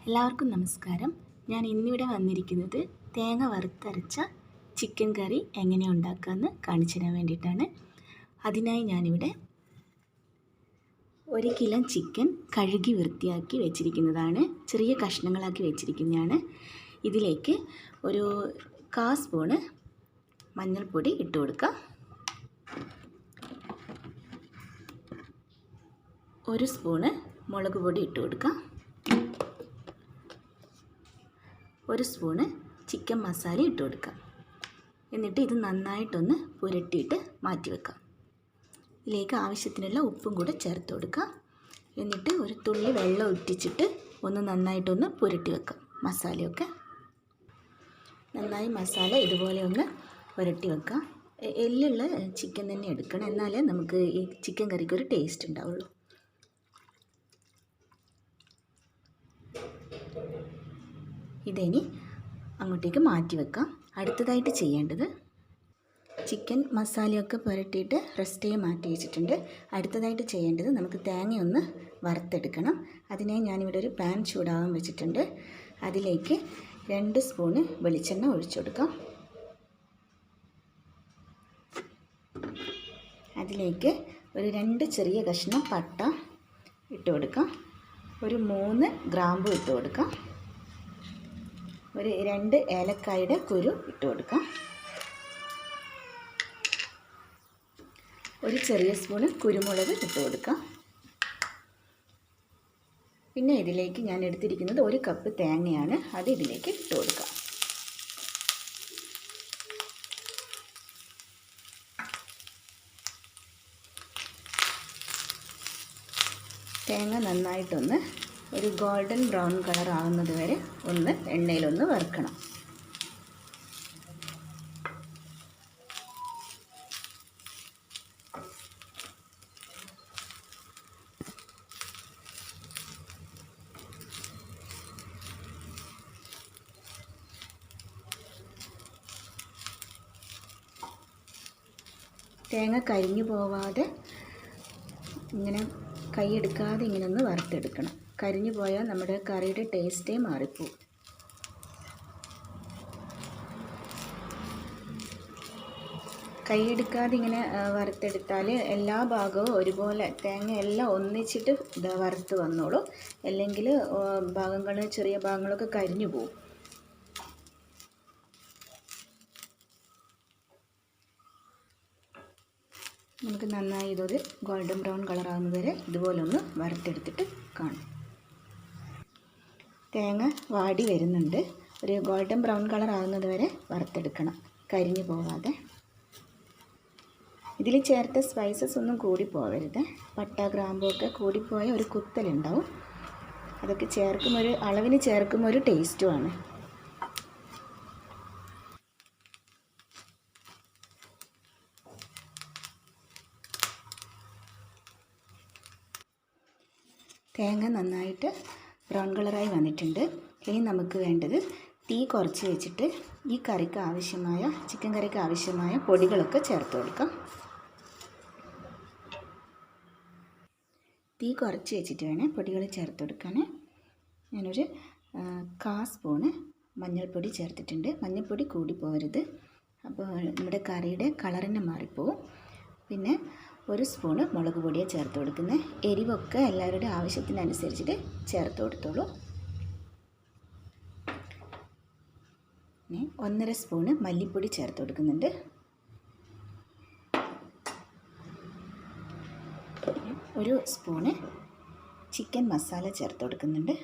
എല്ലാവർക്കും നമസ്കാരം. ഞാൻ ഇന്നിവിടെ വന്നിരിക്കുന്നത് തേങ്ങ വറുത്തരച്ച ചിക്കൻ കറി എങ്ങനെ ഉണ്ടാക്കാമെന്ന് കാണിച്ചു തരാൻ വേണ്ടിയിട്ടാണ്. അതിനായി ഞാനിവിടെ 1 കിലോ ചിക്കൻ കഴുകി വൃത്തിയാക്കി വെച്ചിരിക്കുന്നതാണ്. ചെറിയ കഷ്ണങ്ങളാക്കി വെച്ചിരിക്കുന്നതാണ്. ഇതിലേക്ക് ഒരു 1/4 സ്പൂണ് മഞ്ഞൾപ്പൊടി ഇട്ട് കൊടുക്കാം. 1 സ്പൂണ് മുളക് പൊടി ഇട്ട് കൊടുക്കാം. 1 സ്പൂണ് ചിക്കൻ മസാല ഇട്ട് കൊടുക്കാം. എന്നിട്ട് ഇത് നന്നായിട്ടൊന്ന് പുരട്ടിയിട്ട് മാറ്റി വെക്കാം. ഇതിലേക്ക് ആവശ്യത്തിനുള്ള ഉപ്പും കൂടെ ചേർത്ത് കൊടുക്കാം. എന്നിട്ട് ഒരു തുള്ളി വെള്ളം ഒറ്റിച്ചിട്ട് ഒന്ന് നന്നായിട്ടൊന്ന് പുരട്ടി വെക്കാം. മസാലയൊക്കെ നന്നായി മസാല ഇതുപോലെ ഒന്ന് പുരട്ടി വെക്കാം. എല്ലുള്ള ചിക്കൻ തന്നെ എടുക്കണം, എന്നാലേ നമുക്ക് ഈ ചിക്കൻ കറിക്ക് ഒരു ടേസ്റ്റ് ഉണ്ടാവുള്ളൂ. ഇതിനി അങ്ങോട്ടേക്ക് മാറ്റി വെക്കാം. അടുത്തതായിട്ട് ചെയ്യേണ്ടത്, ചിക്കൻ മസാലയൊക്കെ പുരട്ടിയിട്ട് റെസ്റ്റ് ചെയ്യാൻ മാറ്റി വെച്ചിട്ടുണ്ട്. അടുത്തതായിട്ട് ചെയ്യേണ്ടത് നമുക്ക് തേങ്ങയൊന്ന് വറുത്തെടുക്കണം. അതിനായി ഞാനിവിടെ ഒരു പാൻ ചൂടാകാൻ വെച്ചിട്ടുണ്ട്. അതിലേക്ക് 2 സ്പൂണ് വെളിച്ചെണ്ണ ഒഴിച്ചു കൊടുക്കാം. അതിലേക്ക് ഒരു 2 ചെറിയ കഷ്ണം പട്ട ഇട്ട് കൊടുക്കാം. ഒരു 3 ഗ്രാമ്പു ഇട്ട് കൊടുക്കാം. ഒരു 2 ഏലക്കായുടെ കുരു ഇട്ട് കൊടുക്കാം. ഒരു ചെറിയ സ്പൂണ് കുരുമുളക് ഇട്ട് കൊടുക്കാം. പിന്നെ ഇതിലേക്ക് ഞാൻ എടുത്തിരിക്കുന്നത് 1 കപ്പ് തേങ്ങയാണ്. അത് ഇതിലേക്ക് ഇട്ട് കൊടുക്കാം. തേങ്ങ നന്നായിട്ടൊന്ന് ഒരു ഗോൾഡൻ ബ്രൗൺ കളർ ആവുന്നത് വരെ ഒന്ന് എണ്ണയിലൊന്ന് വറുക്കണം. തേങ്ങ കരിഞ്ഞു പോവാതെ ഇങ്ങനെ കൈയെടുക്കാതെ ഇങ്ങനെ ഒന്ന് വറുത്തെടുക്കണം. കരിഞ്ഞു പോയാൽ നമ്മുടെ കറിയുടെ ടേസ്റ്റേ മാറിപ്പോവും. കൈയെടുക്കാതെ ഇങ്ങനെ വറുത്തെടുത്താൽ എല്ലാ ഭാഗവും ഒരുപോലെ തേങ്ങ എല്ലാം ഒന്നിച്ചിട്ട് വറുത്ത് വന്നോളൂ. അല്ലെങ്കിൽ ചെറിയ ഭാഗങ്ങളൊക്കെ കരിഞ്ഞു പോവും. നമുക്ക് നന്നായി ഇതൊരു ഗോൾഡൻ ബ്രൗൺ കളറാകുന്നത് വരെ ഇതുപോലെ ഒന്ന് വറുത്തെടുത്തിട്ട് കാണും. തേങ്ങ വാടി വരുന്നുണ്ട്. ഒരു ഗോൾഡൻ ബ്രൗൺ കളർ ആകുന്നത് വരെ വറുത്തെടുക്കണം, കരിഞ്ഞു പോവാതെ. ഇതിൽ ചേർത്ത സ്പൈസസ് ഒന്നും കൂടി പോവരുത്. പട്ട ഗ്രാമ്പൊക്കെ കൂടിപ്പോയ ഒരു കുത്തലുണ്ടാവും. അതൊക്കെ ഒരു അളവിന് ചേർക്കുമ്പോൾ ഒരു ടേസ്റ്റുമാണ്. തേങ്ങ നന്നായിട്ട് ബ്രൗൺ കളറായി വന്നിട്ടുണ്ട്. ഇനി നമുക്ക് വേണ്ടത് തീ കുറച്ച് വെച്ചിട്ട് ഈ കറിക്ക് ആവശ്യമായ ചിക്കൻ കറിക്ക് ആവശ്യമായ പൊടികളൊക്കെ ചേർത്ത് കൊടുക്കാം. തീ കുറച്ച് വെച്ചിട്ട് വേണേൽ പൊടികൾ ചേർത്ത് കൊടുക്കാൻ. ഞാനൊരു 1/4 സ്പൂണ് മഞ്ഞൾപ്പൊടി ചേർത്തിട്ടുണ്ട്. മഞ്ഞൾപ്പൊടി കൂടി പോകരുത്, അപ്പോൾ നമ്മുടെ കറിയുടെ കളറിന് മാറിപ്പോവും. പിന്നെ 1 സ്പൂണ് മുളക് പൊടിയെ ചേർത്ത് കൊടുക്കുന്നത്. എരിവൊക്കെ എല്ലാവരുടെ ആവശ്യത്തിനനുസരിച്ചിട്ട് ചേർത്ത് കൊടുത്തോളൂ. 1.5 സ്പൂണ് മല്ലിപ്പൊടി ചേർത്ത് കൊടുക്കുന്നുണ്ട്. 1 സ്പൂണ് ചിക്കൻ മസാല ചേർത്ത് കൊടുക്കുന്നുണ്ട്.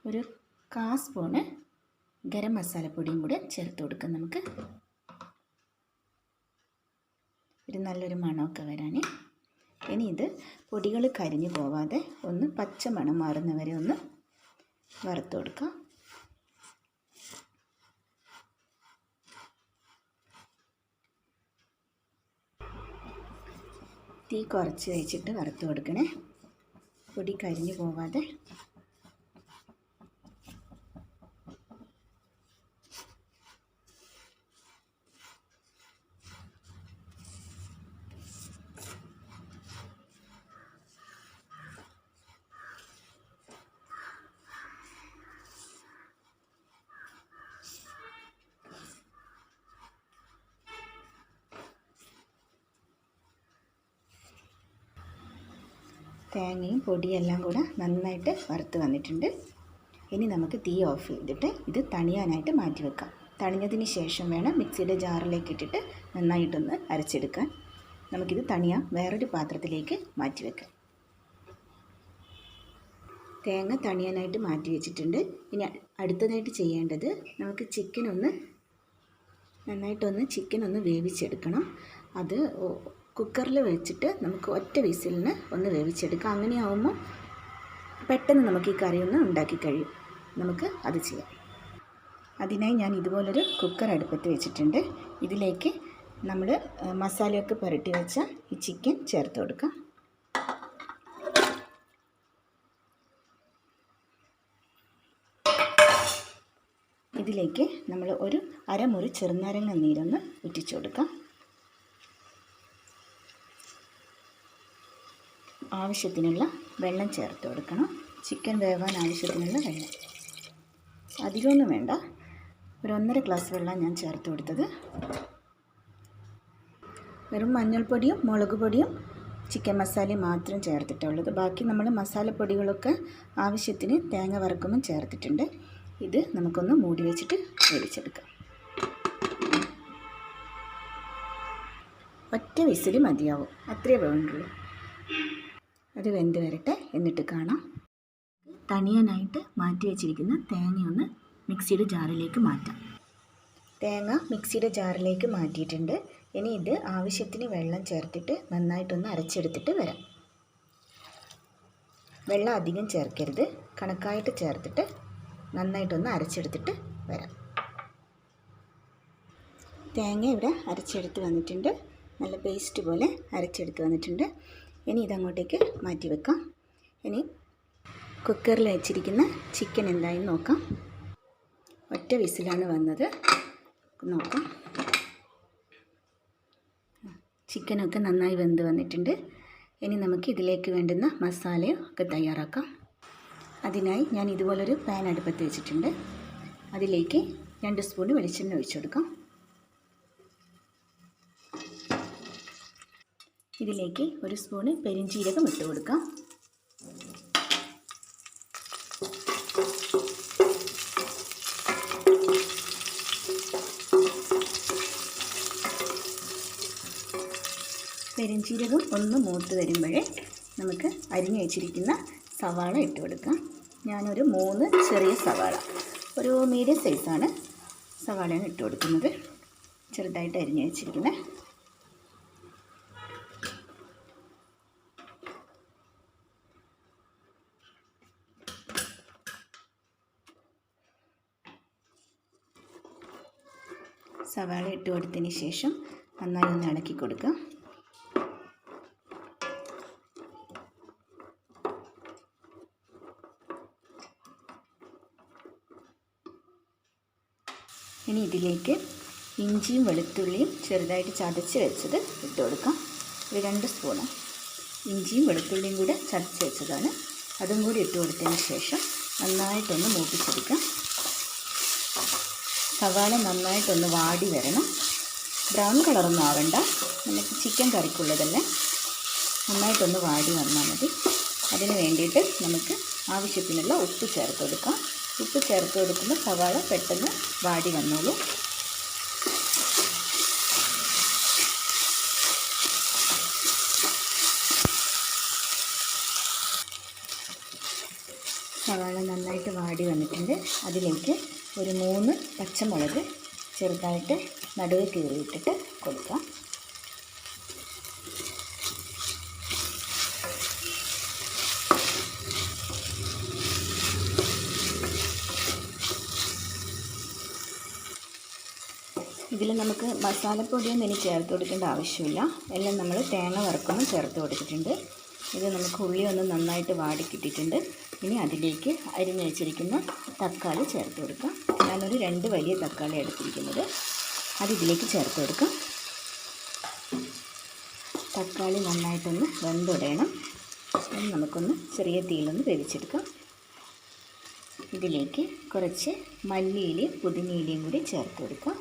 ഒരു 1/4 സ്പൂണ് ഗരം മസാലപ്പൊടിയും കൂടെ ചേർത്ത് കൊടുക്കാം. നമുക്ക് ഒരു നല്ലൊരു മണമൊക്കെ വരാൻ. ഇനി ഇത് പൊടികൾ കരിഞ്ഞു പോവാതെ ഒന്ന് പച്ച മണം മാറുന്നവരെ ഒന്ന് വറുത്ത് കൊടുക്കാം. തീ കുറച്ച് വെച്ചിട്ട് വറുത്ത് കൊടുക്കണേ, പൊടി കരിഞ്ഞു പോവാതെ. തേങ്ങയും പൊടിയെല്ലാം കൂടെ നന്നായിട്ട് വറുത്ത് വന്നിട്ടുണ്ട്. ഇനി നമുക്ക് തീ ഓഫ് ചെയ്തിട്ട് ഇത് തണിയാനായിട്ട് മാറ്റി വെക്കാം. തണിഞ്ഞതിന് ശേഷം വേണം മിക്സിയുടെ ജാറിലേക്ക് ഇട്ടിട്ട് നന്നായിട്ടൊന്ന് അരച്ചെടുക്കാൻ. നമുക്കിത് തണിയാൻ വേറൊരു പാത്രത്തിലേക്ക് മാറ്റി വെക്കാം. തേങ്ങ തണിയാനായിട്ട് മാറ്റി വെച്ചിട്ടുണ്ട്. ഇനി അടുത്തതായിട്ട് ചെയ്യേണ്ടത് നമുക്ക് ചിക്കൻ ഒന്ന് വേവിച്ചെടുക്കണം. അത് കുക്കറിൽ വെച്ചിട്ട് നമുക്ക് ഒറ്റ വിസിലിന് ഒന്ന് വേവിച്ചെടുക്കാം. അങ്ങനെയാവുമ്പോൾ പെട്ടെന്ന് നമുക്ക് ഈ കറി ഒന്ന് ഉണ്ടാക്കി കഴിയും. നമുക്ക് അത് ചെയ്യാം. അതിനായി ഞാൻ ഇതുപോലൊരു കുക്കർ അടുപ്പത്ത് വെച്ചിട്ടുണ്ട്. ഇതിലേക്ക് നമ്മൾ മസാലയൊക്കെ പുരട്ടി വെച്ച ഈ ചിക്കൻ ചേർത്ത് കൊടുക്കാം. ഇതിലേക്ക് നമ്മൾ ഒരു അരമുറി ചെറുനാരങ്ങ നീരൊന്ന് ഉറ്റിച്ചു കൊടുക്കാം. ആവശ്യത്തിനുള്ള വെള്ളം ചേർത്ത് കൊടുക്കണം. ചിക്കൻ വേവാൻ ആവശ്യത്തിനുള്ള വെള്ളം, അധികമൊന്നും വേണ്ട. ഒരു 1.5 ഗ്ലാസ് വെള്ളം ഞാൻ ചേർത്ത് കൊടുത്തത്. വെറും മഞ്ഞൾപ്പൊടിയും മുളക് പൊടിയും ചിക്കൻ മസാലയും മാത്രം ചേർത്തിട്ടുള്ളത്. ബാക്കി നമ്മൾ മസാലപ്പൊടികളൊക്കെ ആവശ്യത്തിന് തേങ്ങ വറുക്കുമ്പം ചേർത്തിട്ടുണ്ട്. ഇത് നമുക്കൊന്ന് മൂടി വെച്ചിട്ട് വേവിച്ചെടുക്കാം. ഒറ്റ വിസിൽ മതിയാവും, അത്രയേ വേണ്ടുള്ളൂ. അത് വെന്ത് വരട്ടെ, എന്നിട്ട് കാണാം. തണിയാനായിട്ട് മാറ്റി വെച്ചിരിക്കുന്ന തേങ്ങയൊന്ന് മിക്സിയുടെ ജാറിലേക്ക് മാറ്റാം. തേങ്ങ മിക്സിയുടെ ജാറിലേക്ക് മാറ്റിയിട്ടുണ്ട്. ഇനി ഇത് ആവശ്യത്തിന് വെള്ളം ചേർത്തിട്ട് നന്നായിട്ടൊന്ന് അരച്ചെടുത്തിട്ട് വരാം. വെള്ളം അധികം ചേർക്കരുത്, കണക്കായിട്ട് ചേർത്തിട്ട് നന്നായിട്ടൊന്ന് അരച്ചെടുത്തിട്ട് വരാം. തേങ്ങ ഇവിടെ അരച്ചെടുത്ത് വന്നിട്ടുണ്ട്. നല്ല പേസ്റ്റ് പോലെ അരച്ചെടുത്ത് വന്നിട്ടുണ്ട്. ഇനി ഇതങ്ങോട്ടേക്ക് മാറ്റി വെക്കാം. ഇനി കുക്കറിൽ വെച്ചിരിക്കുന്ന ചിക്കൻ എന്തായെന്ന് നോക്കാം. ഒറ്റ വിസിലാണ് വന്നത്. നോക്കാം, ചിക്കനൊക്കെ നന്നായി വെന്ത് വന്നിട്ടുണ്ട്. ഇനി നമുക്ക് ഇതിലേക്ക് വേണ്ടുന്ന മസാലയും ഒക്കെ തയ്യാറാക്കാം. അതിനായി ഞാൻ ഇതുപോലൊരു പാൻ അടുപ്പത്ത് വെച്ചിട്ടുണ്ട്. അതിലേക്ക് 2 സ്പൂൺ വെളിച്ചെണ്ണ ഒഴിച്ചു കൊടുക്കാം. ഇതിലേക്ക് 1 സ്പൂൺ പെരിഞ്ജീരകം ഇട്ട് കൊടുക്കാം. പെരിഞ്ജീരകം ഒന്ന് മൂത്ത് വരുമ്പോഴേ നമുക്ക് അരിഞ്ഞു വെച്ചിരിക്കുന്ന സവാള ഇട്ട് കൊടുക്കാം. ഞാനൊരു 3 ചെറിയ സവാള, ഒരു മീഡിയം സൈസാണ് സവാളയാണ് ഇട്ട് കൊടുക്കുന്നത്. ചെറുതായിട്ട് അരിഞ്ഞു വെച്ചിരിക്കുന്നത്. സവാള ഇട്ട് കൊടുത്തതിന് ശേഷം നന്നായി ഒന്ന് ഇളക്കി കൊടുക്കുക. ഇനി ഇതിലേക്ക് ഇഞ്ചിയും വെളുത്തുള്ളിയും ചെറുതായിട്ട് ചതച്ച് വെച്ചത് ഇട്ട് കൊടുക്കാം. ഒരു 2 സ്പൂണ് ഇഞ്ചിയും വെളുത്തുള്ളിയും കൂടെ ചതച്ച് വെച്ചതാണ്. അതും കൂടി ഇട്ട് കൊടുത്തതിന് ശേഷം നന്നായിട്ടൊന്ന് മൂപ്പിച്ചെടുക്കാം. സവാള നന്നായിട്ടൊന്ന് വാടി വരണം. ബ്രൗൺ കളറൊന്നും ആവണ്ട, നമുക്ക് ചിക്കൻ കറിക്കുള്ളതല്ലേ. നന്നായിട്ടൊന്ന് വാടി വന്നാൽ മതി. അതിന് വേണ്ടിയിട്ട് നമുക്ക് ആവശ്യത്തിനുള്ള ഉപ്പ് ചേർത്ത് കൊടുക്കാം. ഉപ്പ് ചേർത്ത് കൊടുക്കുമ്പോൾ സവാള പെട്ടെന്ന് വാടി വന്നോളൂ. സവാള നന്നായിട്ട് വാടി വന്നിട്ടുണ്ട്. അതിലേക്ക് ഒരു 3 പച്ചമുളക് ചെറുതായിട്ട് നടുവ് കീറിയിട്ടിട്ട് കൊടുക്കാം. ഇതിൽ നമുക്ക് മസാലപ്പൊടിയൊന്നും ഇനി ചേർത്ത് കൊടുക്കേണ്ട ആവശ്യമില്ല. എല്ലാം നമ്മൾ തേങ്ങ വറുക്കുമ്പോൾ ചേർത്ത് കൊടുത്തിട്ടുണ്ട്. ഇത് നമുക്ക് ഉള്ളി ഒന്ന് നന്നായിട്ട് വാടി കിട്ടിയിട്ടുണ്ട്. ഇനി അതിലേക്ക് അരിഞ്ഞ് വെച്ചിരിക്കുന്ന തക്കാളി ചേർത്ത് കൊടുക്കാം. ഞാനൊരു 2 വലിയ തക്കാളി എടുത്തിരിക്കുന്നത്, അത് ഇതിലേക്ക് ചേർത്ത് കൊടുക്കാം. തക്കാളി നന്നായിട്ടൊന്ന് വെന്തുടയണം. അത് നമുക്കൊന്ന് ചെറിയ തീയിലൊന്ന് വേവിച്ചെടുക്കാം. ഇതിലേക്ക് കുറച്ച് മല്ലിയിലയും പുതിനയിലയും കൂടി ചേർത്ത് കൊടുക്കാം.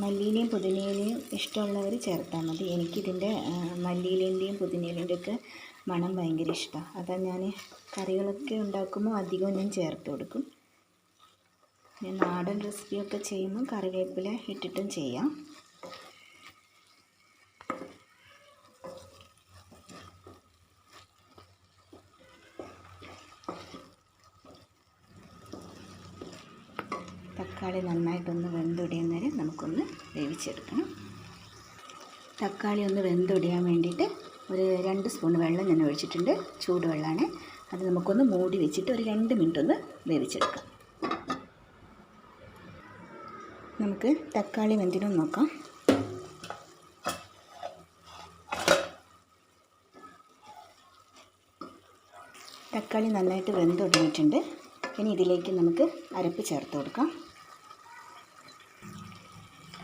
മല്ലിയിലയും പുതിനയിലയും ഇഷ്ടമുള്ളവർ ചേർത്താൽ മതി. എനിക്കിതിൻ്റെ മല്ലിയിലേൻ്റെയും പുതിനയിലേൻ്റെയും ഒക്കെ മണം ഭയങ്കര ഇഷ്ടമാണ്. അതാണ് ഞാൻ കറികളൊക്കെ ഉണ്ടാക്കുമ്പോൾ അധികവും ഞാൻ ചേർത്ത് കൊടുക്കും. ഞാൻ നാടൻ റെസിപ്പിയൊക്കെ ചെയ്യുമ്പോൾ കറിവേപ്പില ഇട്ടിട്ടും ചെയ്യാം. തക്കാളി നന്നായിട്ടൊന്ന് വെന്തൊടിയാൻ നേരം നമുക്കൊന്ന് വേവിച്ചെടുക്കണം. തക്കാളി ഒന്ന് വെന്തൊടിയാൻ വേണ്ടിയിട്ട് ഒരു 2 സ്പൂൺ വെള്ളം ഞാൻ ഒഴിച്ചിട്ടുണ്ട്. ചൂടുവെള്ളമാണ്. അത് നമുക്കൊന്ന് മൂടി വെച്ചിട്ട് ഒരു 2 മിനിറ്റ് ഒന്ന് വേവിച്ചെടുക്കാം. നമുക്ക് തക്കാളി വെന്തിനൊന്ന് നോക്കാം. തക്കാളി നന്നായിട്ട് വെന്തൊടിഞ്ഞിട്ടുണ്ട്. ഇനി ഇതിലേക്ക് നമുക്ക് അരപ്പ് ചേർത്ത് കൊടുക്കാം.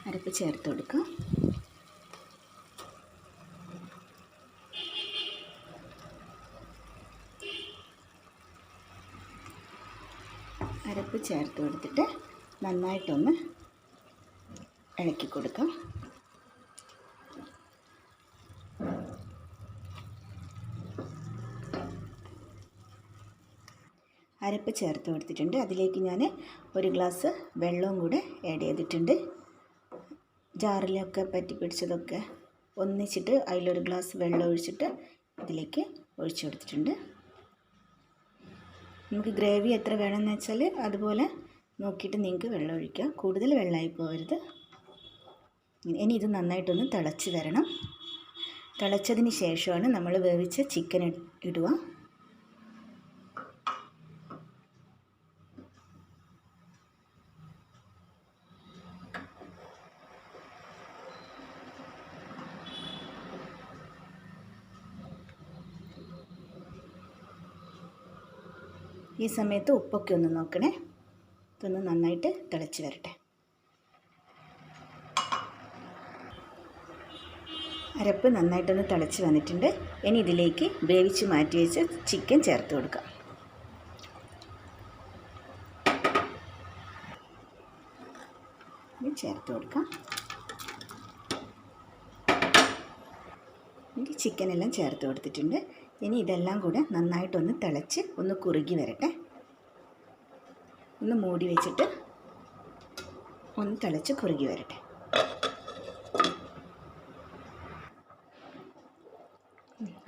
അരപ്പ് ചേർത്ത് കൊടുത്തിട്ട് നന്നായിട്ടൊന്ന് ഇളക്കി കൊടുക്കാം. അരപ്പ് ചേർത്ത് കൊടുത്തിട്ടുണ്ട്. അതിലേക്ക് ഞാൻ 1 ഗ്ലാസ് വെള്ളവും കൂടെ ആഡ് ചെയ്തിട്ടുണ്ട്. ജാറിലൊക്കെ പറ്റി പിടിച്ചതൊക്കെ ഒന്നിച്ചിട്ട് അതിലൊരു ഗ്ലാസ് വെള്ളം ഒഴിച്ചിട്ട് ഇതിലേക്ക് ഒഴിച്ചു കൊടുത്തിട്ടുണ്ട്. നമുക്ക് ഗ്രേവി എത്ര വേണമെന്ന് വെച്ചാൽ അതുപോലെ നോക്കിയിട്ട് നിങ്ങൾക്ക് വെള്ളം ഒഴിക്കാം. കൂടുതൽ വെള്ളമായി പോകരുത്. ഇനി ഇത് നന്നായിട്ടൊന്ന് തിളച്ച് വരണം. തിളച്ചതിന് ശേഷമാണ് നമ്മൾ വേവിച്ച ചിക്കൻ ഇടുക. ഈ സമയത്ത് ഉപ്പൊക്കെ ഒന്ന് നോക്കണേ. ഇതൊന്ന് നന്നായിട്ട് തിളച്ച് വരട്ടെ. അരപ്പ് നന്നായിട്ടൊന്ന് തിളച്ച് വന്നിട്ടുണ്ട്. ഇനി ഇതിലേക്ക് വേവിച്ച് മാറ്റി വെച്ച് ചിക്കൻ ചേർത്ത് കൊടുക്കാം. ചിക്കനെല്ലാം ചേർത്ത് കൊടുത്തിട്ടുണ്ട്. ഇനി ഇതെല്ലാം കൂടെ നന്നായിട്ടൊന്ന് തിളച്ച് ഒന്ന് കുറുകി വരട്ടെ. ഒന്ന് മൂടി വെച്ചിട്ട് ഒന്ന് തിളച്ച് കുറുകി വരട്ടെ.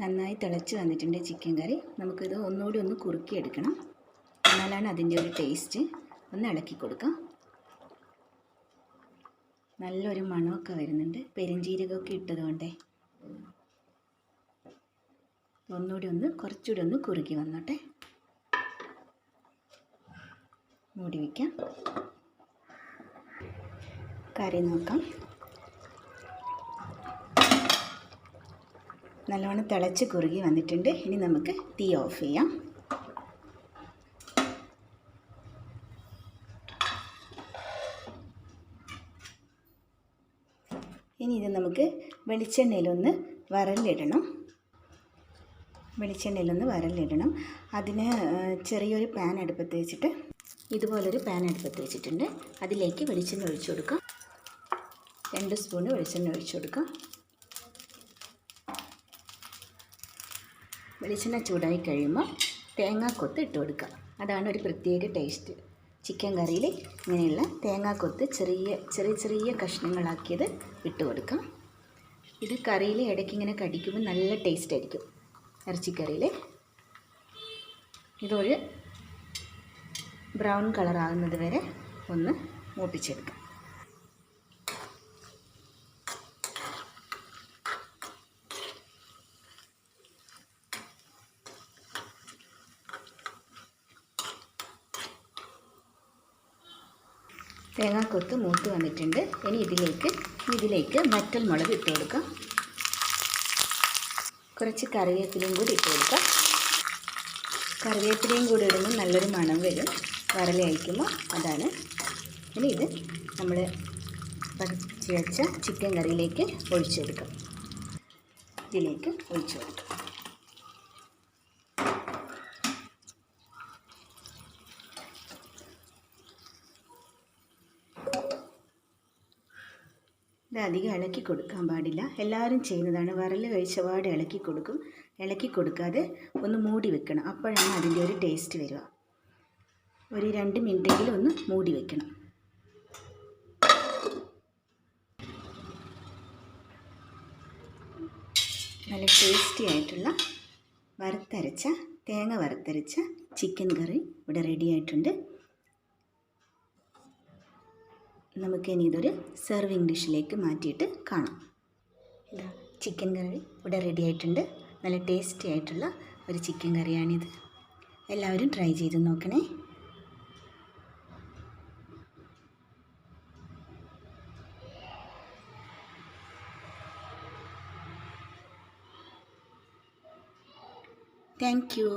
നന്നായി തിളച്ച് വന്നിട്ടുണ്ട് ചിക്കൻ കറി. നമുക്കിത് ഒന്നുകൂടി ഒന്ന് കുറുക്കിയെടുക്കണം. എന്നാലാണ് അതിൻ്റെ ഒരു ടേസ്റ്റ്. ഒന്ന് ഇളക്കി കൊടുക്കാം. നല്ലൊരു മണമൊക്കെ വരുന്നുണ്ട്. പെരുംജീരകമൊക്കെ ഇട്ടതുകൊണ്ടേ കുറച്ചുകൂടി ഒന്ന് കുറുകി വന്നോട്ടെ. മൂടി വയ്ക്കാം. കറി നോക്കാം. നല്ലോണം തിളച്ച് കുറുകി വന്നിട്ടുണ്ട്. ഇനി നമുക്ക് തീ ഓഫ് ചെയ്യാം. ഇനി ഇത് നമുക്ക് വെളിച്ചെണ്ണയിലൊന്ന് വറലിടണം. അതിന് ചെറിയൊരു പാൻ അടുപ്പത്ത് വെച്ചിട്ട് ഇതുപോലൊരു പാൻ അടുപ്പത്ത് വെച്ചിട്ടുണ്ട്. അതിലേക്ക് വെളിച്ചെണ്ണ ഒഴിച്ചു കൊടുക്കാം. 2 സ്പൂൺ വെളിച്ചെണ്ണ ഒഴിച്ചു കൊടുക്കാം. വെളിച്ചെണ്ണ ചൂടായി കഴിയുമ്പോൾ തേങ്ങാക്കൊത്ത് ഇട്ട് കൊടുക്കുക. അതാണ് ഒരു പ്രത്യേക ടേസ്റ്റ്. ചിക്കൻ കറിയിൽ ഇങ്ങനെയുള്ള തേങ്ങാക്കൊത്ത് ചെറിയ കഷ്ണങ്ങളാക്കിയത് ഇട്ട് കൊടുക്കാം. ഇത് കറിയിൽ ഇടയ്ക്ക് ഇങ്ങനെ കടിക്കുമ്പോൾ നല്ല ടേസ്റ്റ് ആയിരിക്കും. ഇറച്ചിക്കറിയിൽ ഇതൊരു ബ്രൗൺ കളറാകുന്നത് വരെ ഒന്ന് മൂപ്പിച്ചെടുക്കാം. തേങ്ങാക്കൊത്ത് മൂത്ത് വന്നിട്ടുണ്ട്. ഇനി ഇതിലേക്ക് വറ്റൽ മുളക് ഇട്ട് കൊടുക്കാം. കുറച്ച് കറിവേപ്പിലയും കൂടി ഇട്ട് കൊടുക്കാം. കറിവേപ്പിലയും കൂടി ഇടുമ്പോൾ നല്ലൊരു മണം വരും വറല കഴിക്കുമ്പോൾ. അതാണ്. ഇനി ഇത് നമ്മൾ പറിച്ച് വെച്ച ചിക്കൻ കറിയിലേക്ക് ഒഴിച്ചു കൊടുക്കാം. ഇതിലേക്ക് ഒഴിച്ചു കൊടുക്കാം. ഇത് അധികം ഇളക്കി കൊടുക്കാൻ പാടില്ല. എല്ലാവരും ചെയ്യുന്നതാണ്. വറൽ കഴിച്ചപാട് ഇളക്കി കൊടുക്കും. ഇളക്കി കൊടുക്കാതെ ഒന്ന് മൂടി വെക്കണം. അപ്പോഴാണ് അതിൻ്റെ ഒരു ടേസ്റ്റ് വരിക. ഒരു 2 മിനിറ്റെങ്കിലും ഒന്ന് മൂടി വെക്കണം. നല്ല ടേസ്റ്റി ആയിട്ടുള്ള തേങ്ങ വറുത്തരച്ച ചിക്കൻ കറി ഇവിടെ റെഡി ആയിട്ടുണ്ട്. നമുക്കിനി ഇതൊരു സെർവിങ് ഡിഷിലേക്ക് മാറ്റിയിട്ട് കാണാം. ഇതാ ചിക്കൻ കറി ഇവിടെ റെഡി ആയിട്ടുണ്ട്. നല്ല ടേസ്റ്റി ആയിട്ടുള്ള ഒരു ചിക്കൻ കറിയാണിത്. എല്ലാവരും ട്രൈ ചെയ്ത് നോക്കണേ. Thank you.